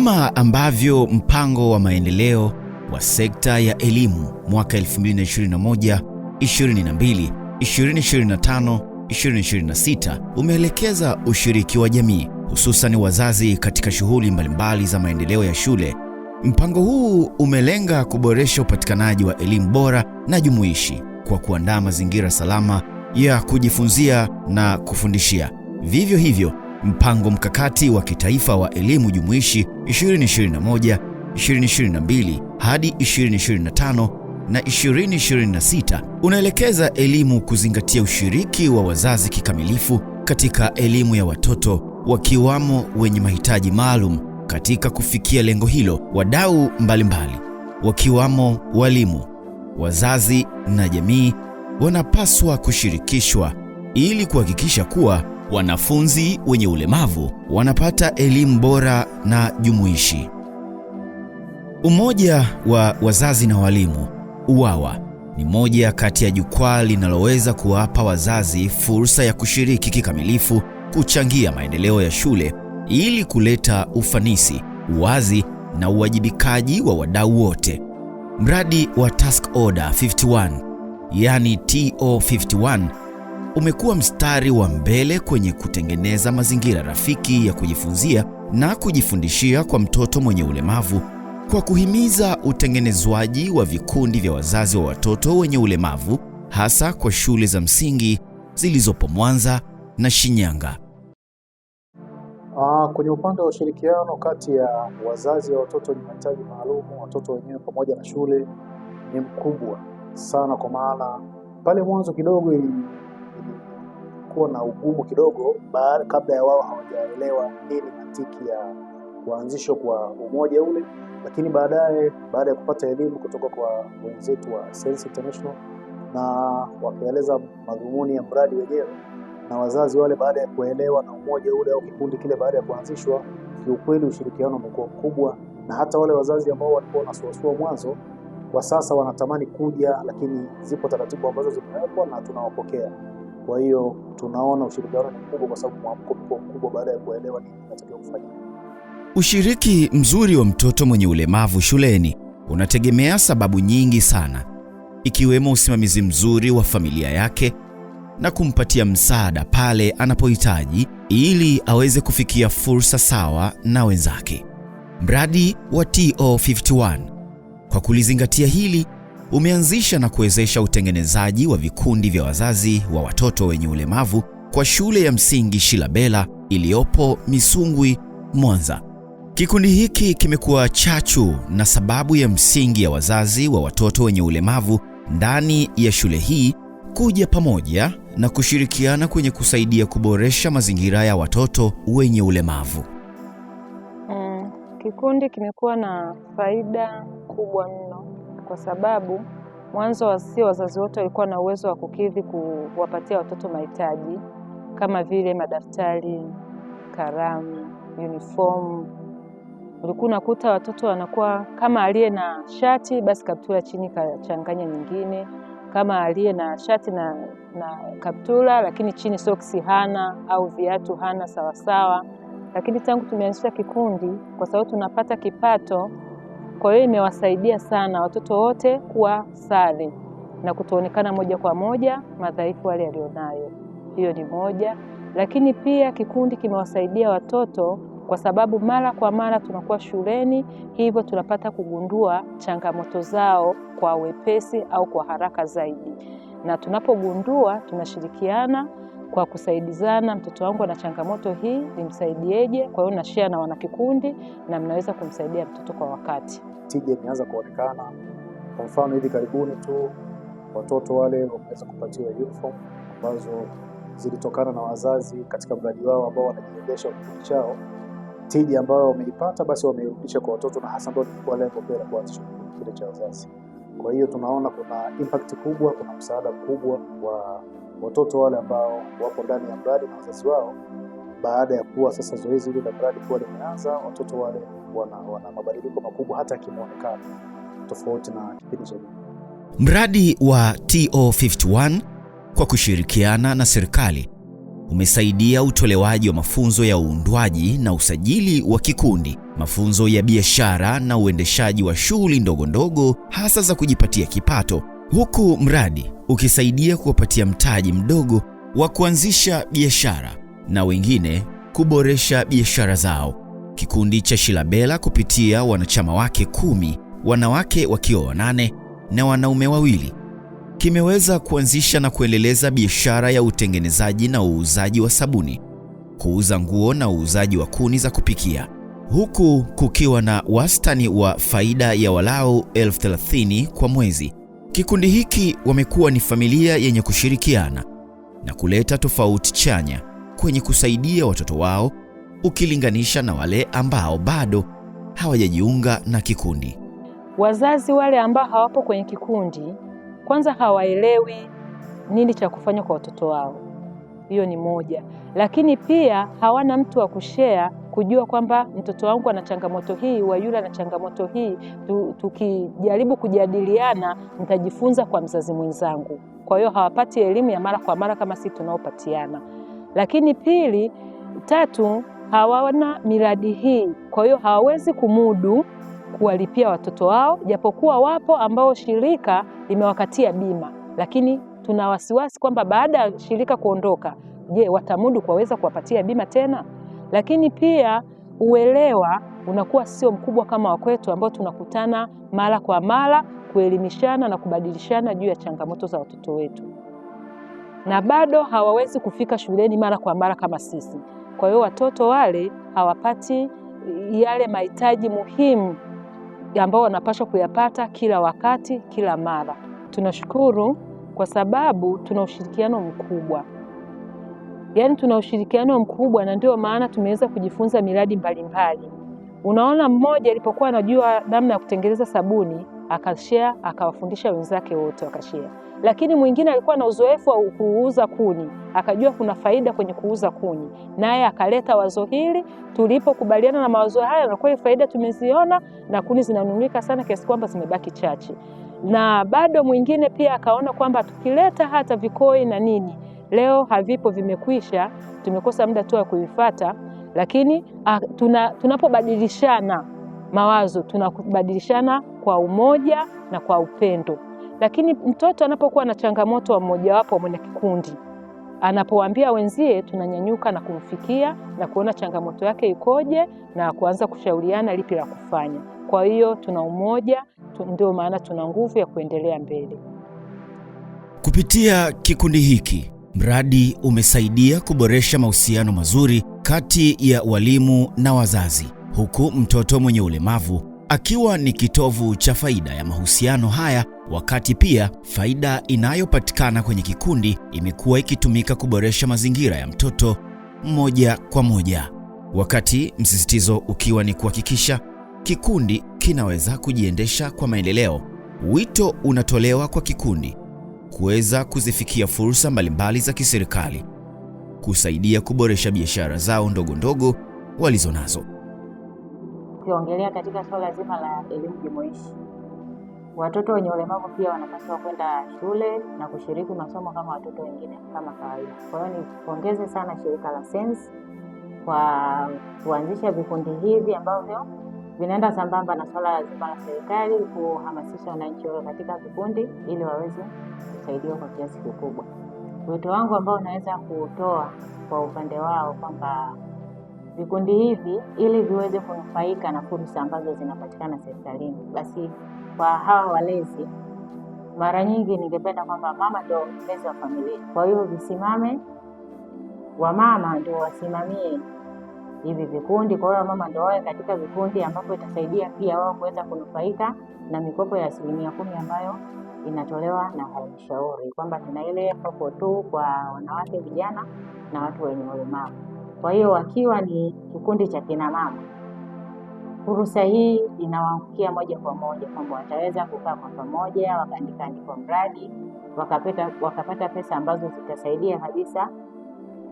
Kama ambavyo mpango wa maendeleo wa sekta ya elimu mwaka 2021, 22, 2025, 2026 umeelekeza ushiriki wa jamii, hususan wazazi katika shughuli mbalimbali za maendeleo ya shule. Mpango huu umelenga kuboresha upatikanaji wa elimu bora na jumuishi kwa kuandaa mazingira salama ya kujifunzia na kufundishia. Vivyo hivyo, mpango mkakati wa kitaifa wa elimu jumuishi 2021, 2022 hadi 2025 na 2026 unaelekeza elimu kuzingatia ushiriki wa wazazi kikamilifu katika elimu ya watoto wakiwamo wenye mahitaji maalum. Katika kufikia lengo hilo, wadau mbalimbali wakiwamo walimu, wazazi na jamii wanapaswa kushirikishwa ili kuhakikisha kuwa wanafunzi wenye ulemavu wanapata elimu bora na jumuishi. Umoja wa wazazi na walimu UWAWA ni moja kati ya jukwaa linaloweza kuwapa wazazi fursa ya kushiriki kikamilifu, kuchangia maendeleo ya shule ili kuleta ufanisi, uwazi na uwajibikaji wa wadau wote. Mradi wa Task Order 51, yani TO51, umekuwa mstari wa mbele kwenye kutengeneza mazingira rafiki ya kujifunzia na kujifundishia kwa mtoto mwenye ulemavu kwa kuhimiza utengenezwaji wa vikundi vya wazazi wa watoto wenye ulemavu, hasa kwa shule za msingi zilizopo Mwanza na Shinyanga. Kwenye upande wa ushirikiano kati ya wazazi wa watoto wenye mahitaji maalum, watoto wenyewe pamoja na shule ni mkubwa sana, kwa maana pale mwanzo kidogo ilikuwa na ugumu kidogo kabla ya wao hawajaelewa nini mantiki ya kuanzishwa kwa umoja ule, lakini baadaye baada ya kupata elimu kutoka kwa wenzetu wa Sense International na wakaeleza madhumuni ya mradi wenyewe, na wazazi wale baada ya kuelewa na umoja ule au kikundi kile baada ya kuanzishwa, kiukweli ushirikiano umekuwa mkubwa, na hata wale wazazi ambao walikuwa wanasuasua mwanzo kwa sasa wanatamani kuja, lakini zipo taratibu ambazo zimewekwa na tunawapokea. Kwa hiyo tunaona ushirikiano ni mkubwa kwa sababu mwamko mkubwa baada ya kuelewa nini kinatakiwa kufanyika. Ushiriki mzuri wa mtoto mwenye ulemavu shuleni unategemea sababu nyingi sana, ikiwemo usimamizi mzuri wa familia yake na kumpatia msaada pale anapohitaji ili aweze kufikia fursa sawa na wenzake. Mradi wa TO51 kwa kulizingatia hili umeanzisha na kuwezesha utengenezaji wa vikundi vya wazazi wa watoto wenye ulemavu kwa shule ya msingi Shilabela iliyopo Misungwi, Mwanza. Kikundi hiki kimekuwa chachu na sababu ya msingi ya wazazi wa watoto wenye ulemavu ndani ya shule hii kuja pamoja na kushirikiana kwenye kusaidia kuboresha mazingira ya watoto wenye ulemavu. Kikundi kimekuwa na faida kubwa mno kwa sababu mwanzo wazazi wote walikuwa na uwezo wa kukidhi kuwapatia watoto mahitaji kama vile madaftari, kalamu, uniform. Ulikuwa unakuta watoto wanakuwa kama aliye na shati basi kaptula chini kachanganya nyingine, kama aliye na shati na kaptula lakini chini soksi hana au viatu hana sawasawa. Lakini tangu tumeanzisha kikundi, kwa sababu tunapata kipato, kwa hiyo imewasaidia sana watoto wote kuwa sare na kutoonekana moja kwa moja madhaifu wale alionayo. Hiyo ni moja. Lakini pia kikundi kimewasaidia watoto kwa sababu mara kwa mara tunakuwa shuleni, hivyo tunapata kugundua changamoto zao kwa wepesi au kwa haraka zaidi. Na tunapogundua tunashirikiana kwa kusaidizana, mtoto wangu ana changamoto hii, nimsaidieje? Kwa hiyo na share na wanakikundi na mnaweza kumsaidia mtoto kwa wakati. Tija imeanza kuonekana. Kwa mfano hivi karibuni tu watoto wale wameweza kupatiwa uniform ambazo zilitokana na wazazi katika mradi wao ambao wanajiendesha kikundi chao. Tija ambayo wameipata basi wameirudisha kwa watoto, na hasa ndio ilikuwa lengo pekee la kuanzisha kile cha wazazi. Kwa hiyo tunaona kuna impact kubwa, kuna msaada mkubwa wa watoto wale ambao wapo ndani ya mradi na wazazi wao. Baada ya kuwa sasa zoezi hili la mradi kuwa limeanza, watoto wale wana mabadiliko makubwa hata kimuonekano tofauti na kipindi cha nyuma. Mradi wa TO51 kwa kushirikiana na serikali umesaidia utolewaji wa mafunzo ya uundwaji na usajili wa kikundi, mafunzo ya biashara na uendeshaji wa shughuli ndogo ndogo hasa za kujipatia kipato, huku mradi ukisaidia kuwapatia mtaji mdogo wa kuanzisha biashara na wengine kuboresha biashara zao. Kikundi cha Shilabela kupitia wanachama wake 10, wanawake wakiwa 8 na wanaume 2, kimeweza kuanzisha na kuendeleza biashara ya utengenezaji na uuzaji wa sabuni, kuuza nguo na uuzaji wa kuni za kupikia, huku kukiwa na wastani wa faida ya walau 30,000 kwa mwezi. Kikundi hiki wamekuwa ni familia yenye kushirikiana na kuleta tofauti chanya kwenye kusaidia watoto wao ukilinganisha na wale ambao bado hawajajiunga na kikundi. Wazazi wale ambao hawapo kwenye kikundi, kwanza hawaelewi nini cha kufanya kwa watoto wao. Hiyo ni moja. Lakini pia hawana mtu wa kushare, kujua kwamba mtoto wangu ana changamoto hii, wa yule ana changamoto hii. Tukijaribu kujadiliana, nitajifunza kwa mzazi mwenzangu. Kwa hiyo hawapati elimu ya mara kwa mara kama sisi tunaopatiana. Lakini pili, tatu, hawana miradi hii. Kwa hiyo hawawezi kumudu kuwalipia watoto wao, japokuwa wapo ambao shirika limewakatia bima, lakini tuna wasiwasi kwamba baada ya shirika kuondoka, je, watamudu kuweza kuwapatia bima tena? Lakini pia uelewa unakuwa sio mkubwa kama wakwetu ambao tunakutana mara kwa mara kuelimishana na kubadilishana juu ya changamoto za watoto wetu, na bado hawawezi kufika shuleni mara kwa mara kama sisi. Kwa hiyo watoto wale hawapati yale mahitaji muhimu ambao wanapaswa kuyapata kila wakati, kila mara. Tunashukuru kwa sababu tuna ushirikiano mkubwa. Yaani tuna ushirikiano mkubwa, na ndio maana tumeweza kujifunza miradi mbalimbali. Unaona, mmoja alipokuwa anajua namna ya kutengeneza sabuni, akashare, akawafundisha wenzake wote wakashare. Lakini mwingine alikuwa na uzoefu wa kuuza kuni, akajua kuna faida kwenye kuuza kuni, naye akaleta wazo hili. Tulipokubaliana na mawazo haya, na kweli faida tumeziona, na kuni zinanunulika sana kiasi kwamba zimebaki chache. Na bado mwingine pia akaona kwamba tukileta hata vikoi na nini, leo havipo, vimekwisha, tumekosa muda tu wa kuifuata, lakini tunapobadilishana mawazo, tunabadilishana kwa umoja na kwa upendo. Lakini mtoto anapokuwa na changamoto wa mmojawapo mwenye kikundi, anapowaambia wenzie, tunanyanyuka na kumfikia na kuona changamoto yake ikoje na kuanza kushauriana lipi la kufanya. Kwa hiyo tuna umoja, ndio maana tuna nguvu ya kuendelea mbele. Kupitia kikundi hiki, mradi umesaidia kuboresha mahusiano mazuri kati ya walimu na wazazi, huku mtoto mwenye ulemavu akiwa ni kitovu cha faida ya mahusiano haya, wakati pia faida inayopatikana kwenye kikundi imekuwa ikitumika kuboresha mazingira ya mtoto moja kwa moja, wakati msisitizo ukiwa ni kuhakikisha kikundi kinaweza kujiendesha kwa maendeleo. Wito unatolewa kwa kikundi kuweza kuzifikia fursa mbalimbali za kiserikali, kusaidia kuboresha biashara zao ndogo ndogo walizonazo. Ukiongelea katika swala zima la elimu jumuishi, watoto wenye ulemavu pia wanapaswa kwenda shule na kushiriki masomo kama watoto wengine kama kawaida. Kwa hiyo nipongeze sana shirika la Sense kwa kuanzisha vikundi hivi ambavyo vinaenda sambamba na swala zima la serikali kuhamasisha wananchi wao katika vikundi ili waweze kusaidiwa kwa kiasi kikubwa. Wito wangu ambao naweza kutoa kwa upande wao kwamba vikundi hivi ili viweze kunufaika na fursa ambazo zinapatikana serikalini, basi kwa hawa walezi, mara nyingi ningependa kwamba mama ndio mlezi wa familia. Kwa hiyo visimame, wamama ndio wasimamie hivi vikundi. Kwa hiyo mama ndio wawe katika vikundi ambapo itasaidia pia wao kuweza kunufaika na mikopo ya 10% ambayo inatolewa na halmashauri, kwamba tuna ile mkopo tu kwa wanawake, vijana na watu wenye ulemavu. Kwa hiyo wakiwa ni kikundi cha kina mama, fursa hii inawaangukia moja kwa moja kwamba wataweza kukaa kwa pamoja, wakaandika mradi, wakapata pesa ambazo zitasaidia kabisa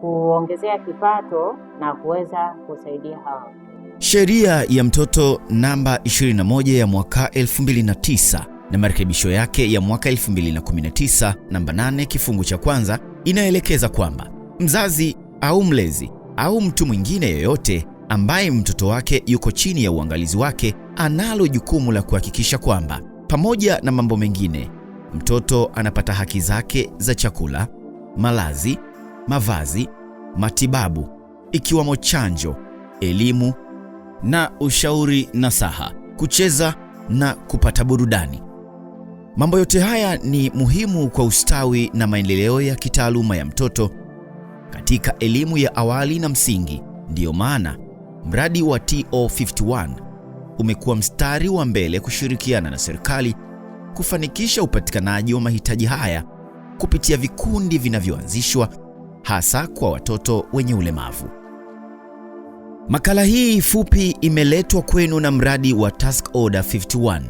kuongezea kipato na kuweza kusaidia hawa. Sheria ya mtoto namba 21 ya mwaka 2009 na marekebisho yake ya mwaka 2019 namba 8 kifungu cha kwanza inaelekeza kwamba mzazi au mlezi au mtu mwingine yoyote ambaye mtoto wake yuko chini ya uangalizi wake analo jukumu la kuhakikisha kwamba, pamoja na mambo mengine, mtoto anapata haki zake za chakula, malazi, mavazi, matibabu, ikiwamo chanjo, elimu na ushauri nasaha, kucheza na kupata burudani. Mambo yote haya ni muhimu kwa ustawi na maendeleo ya kitaaluma ya mtoto katika elimu ya awali na msingi. Ndiyo maana mradi wa TO51 umekuwa mstari wa mbele kushirikiana na serikali kufanikisha upatikanaji wa mahitaji haya kupitia vikundi vinavyoanzishwa hasa kwa watoto wenye ulemavu. Makala hii fupi imeletwa kwenu na mradi wa Task Order 51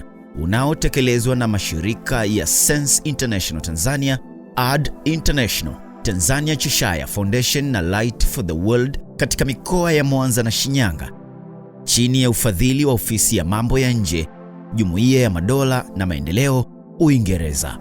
unaotekelezwa na mashirika ya Sense International Tanzania, AD International, Tanzania Cheshire Foundation na Light for the World katika mikoa ya Mwanza na Shinyanga, chini ya ufadhili wa ofisi ya mambo ya nje, Jumuiya ya Madola na Maendeleo, Uingereza.